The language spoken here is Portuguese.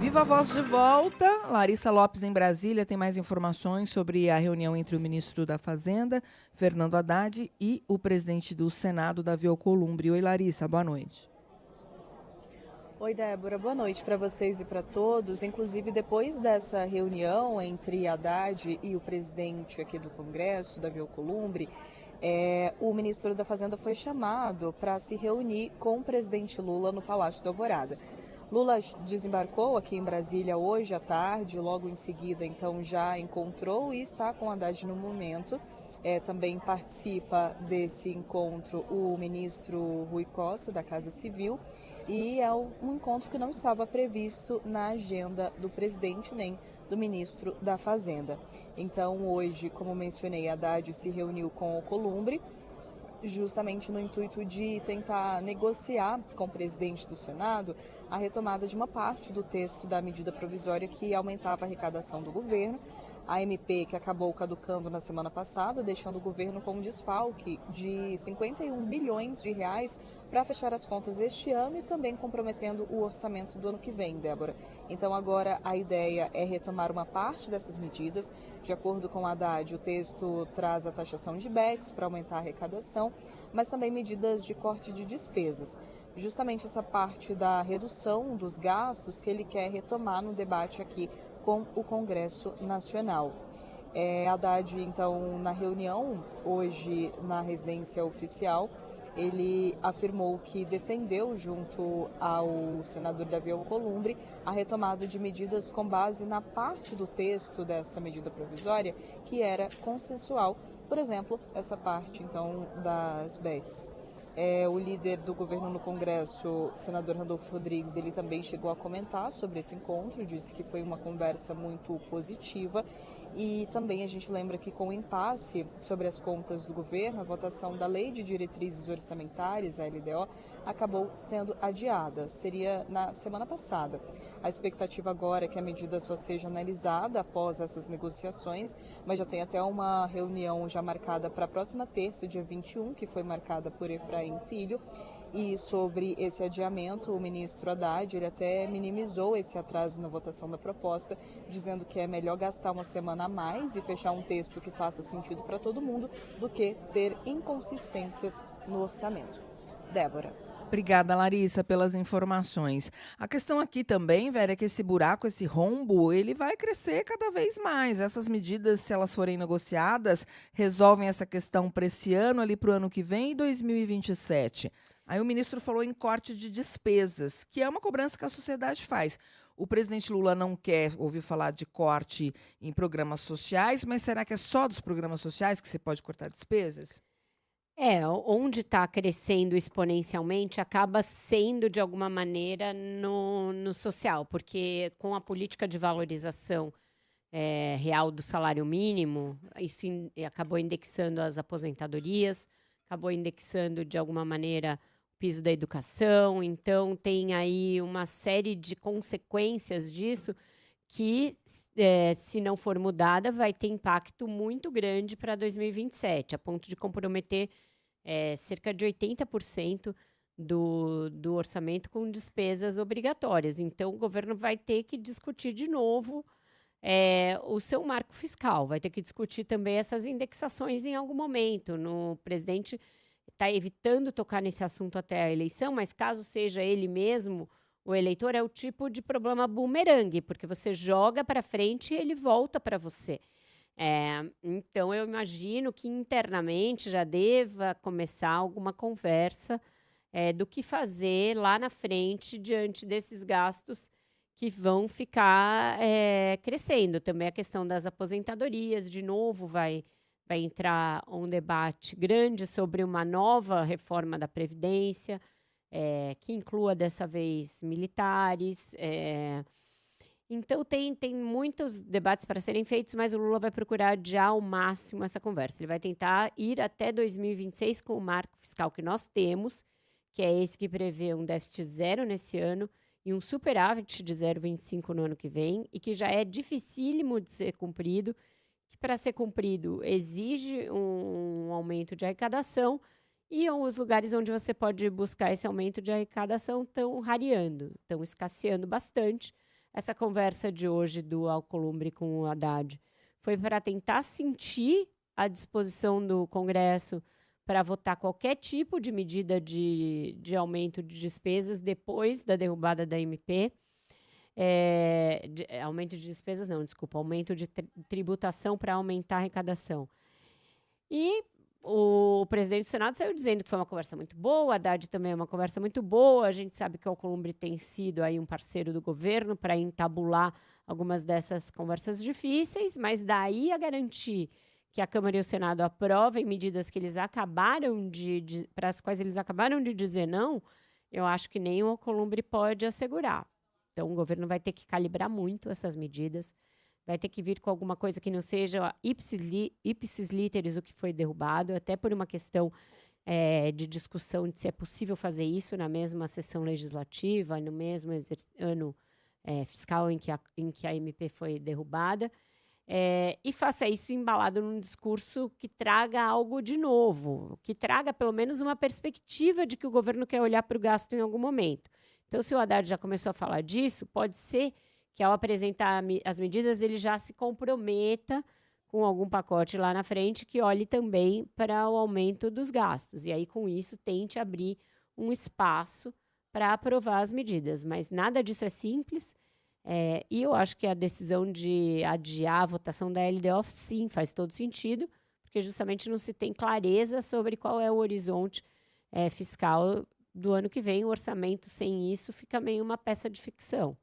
Viva a Voz de volta. Larissa Lopes em Brasília tem mais informações sobre a reunião entre o ministro da Fazenda, Fernando Haddad, e o presidente do Senado, Davi Alcolumbre. Oi, Larissa, boa noite. Oi, Débora, boa noite para vocês e para todos. Inclusive, depois dessa reunião entre Haddad e o presidente aqui do Congresso, Davi Alcolumbre, o ministro da Fazenda foi chamado para se reunir com o presidente Lula no Palácio da Alvorada. Lula desembarcou aqui em Brasília hoje à tarde, logo em seguida, então, já encontrou e está com Haddad no momento. Também participa desse encontro o ministro Rui Costa, da Casa Civil, e é um encontro que não estava previsto na agenda do presidente nem do ministro da Fazenda. Então, hoje, como mencionei, Haddad se reuniu com Alcolumbre, justamente no intuito de tentar negociar com o presidente do Senado a retomada de uma parte do texto da medida provisória que aumentava a arrecadação do governo, a MP que acabou caducando na semana passada, deixando o governo com um desfalque de 51 bilhões de reais para fechar as contas este ano e também comprometendo o orçamento do ano que vem, Débora. Então agora a ideia é retomar uma parte dessas medidas. De acordo com Haddad, o texto traz a taxação de bets para aumentar a arrecadação, mas também medidas de corte de despesas. Justamente essa parte da redução dos gastos que ele quer retomar no debate aqui com o Congresso Nacional. Haddad, então, na reunião hoje na residência oficial, ele afirmou que defendeu, junto ao senador Davi Alcolumbre, a retomada de medidas com base na parte do texto dessa medida provisória que era consensual, por exemplo, essa parte, então, das bets. O líder do governo no Congresso, o senador Randolfo Rodrigues, ele também chegou a comentar sobre esse encontro, disse que foi uma conversa muito positiva. E também a gente lembra que com o impasse sobre as contas do governo, a votação da Lei de Diretrizes Orçamentárias, a LDO, acabou sendo adiada. Seria na semana passada. A expectativa agora é que a medida só seja analisada após essas negociações, mas já tem até uma reunião já marcada para a próxima terça, dia 21, que foi marcada por Efraim Filho. E sobre esse adiamento, o ministro Haddad, ele até minimizou esse atraso na votação da proposta, dizendo que é melhor gastar uma semana a mais e fechar um texto que faça sentido para todo mundo do que ter inconsistências no orçamento. Débora. Obrigada, Larissa, pelas informações. A questão aqui também, Vera, é que esse buraco, esse rombo, ele vai crescer cada vez mais. Essas medidas, se elas forem negociadas, resolvem essa questão para esse ano, ali para o ano que vem e 2027. Aí o ministro falou em corte de despesas, que é uma cobrança que a sociedade faz. O presidente Lula não quer ouvir falar de corte em programas sociais, mas será que é só dos programas sociais que você pode cortar despesas? Onde está crescendo exponencialmente acaba sendo, de alguma maneira, no social, porque com a política de valorização real do salário mínimo, isso acabou indexando as aposentadorias, acabou indexando, de alguma maneira, o piso da educação. Então, tem aí uma série de consequências disso que, se não for mudada, vai ter impacto muito grande para 2027, a ponto de comprometer cerca de 80% do orçamento com despesas obrigatórias. Então, o governo vai ter que discutir de novo o seu marco fiscal, vai ter que discutir também essas indexações em algum momento. O presidente está evitando tocar nesse assunto até a eleição, mas caso seja ele mesmo o eleitor, é o tipo de problema bumerangue, porque você joga para frente e ele volta para você. Então, eu imagino que internamente já deva começar alguma conversa do que fazer lá na frente diante desses gastos que vão ficar crescendo. Também a questão das aposentadorias, de novo, vai entrar um debate grande sobre uma nova reforma da Previdência, que inclua dessa vez militares. Então, tem muitos debates para serem feitos, mas o Lula vai procurar adiar ao máximo essa conversa. Ele vai tentar ir até 2026 com o marco fiscal que nós temos, que é esse que prevê um déficit zero nesse ano e um superávit de 0,25 no ano que vem, e que já é dificílimo de ser cumprido, que para ser cumprido exige um aumento de arrecadação, e os lugares onde você pode buscar esse aumento de arrecadação estão rareando, estão escasseando bastante. essa conversa de hoje do Alcolumbre com o Haddad? Foi para tentar sentir a disposição do Congresso para votar qualquer tipo de medida de aumento de despesas depois da derrubada da MP. Aumento de despesas não, desculpa, aumento de tributação para aumentar a arrecadação. E o presidente do Senado saiu dizendo que foi uma conversa muito boa, a Haddad também é uma conversa muito boa, a gente sabe que o Alcolumbre tem sido aí um parceiro do governo para entabular algumas dessas conversas difíceis, mas daí a garantir que a Câmara e o Senado aprovem medidas que eles acabaram para as quais eles acabaram de dizer não, eu acho que nem o Alcolumbre pode assegurar. Então, o governo vai ter que calibrar muito essas medidas, vai ter que vir com alguma coisa que não seja ipsis literis o que foi derrubado, até por uma questão de discussão de se é possível fazer isso na mesma sessão legislativa, no mesmo ano fiscal em que a MP foi derrubada, e faça isso embalado num discurso que traga algo de novo, que traga pelo menos uma perspectiva de que o governo quer olhar para o gasto em algum momento. Então, se o Haddad já começou a falar disso, pode ser que ao apresentar as medidas ele já se comprometa com algum pacote lá na frente que olhe também para o aumento dos gastos. E aí, com isso, tente abrir um espaço para aprovar as medidas. Mas nada disso é simples. E eu acho que a decisão de adiar a votação da LDO, sim, faz todo sentido, porque justamente não se tem clareza sobre qual é o horizonte fiscal do ano que vem. O orçamento, sem isso, fica meio uma peça de ficção.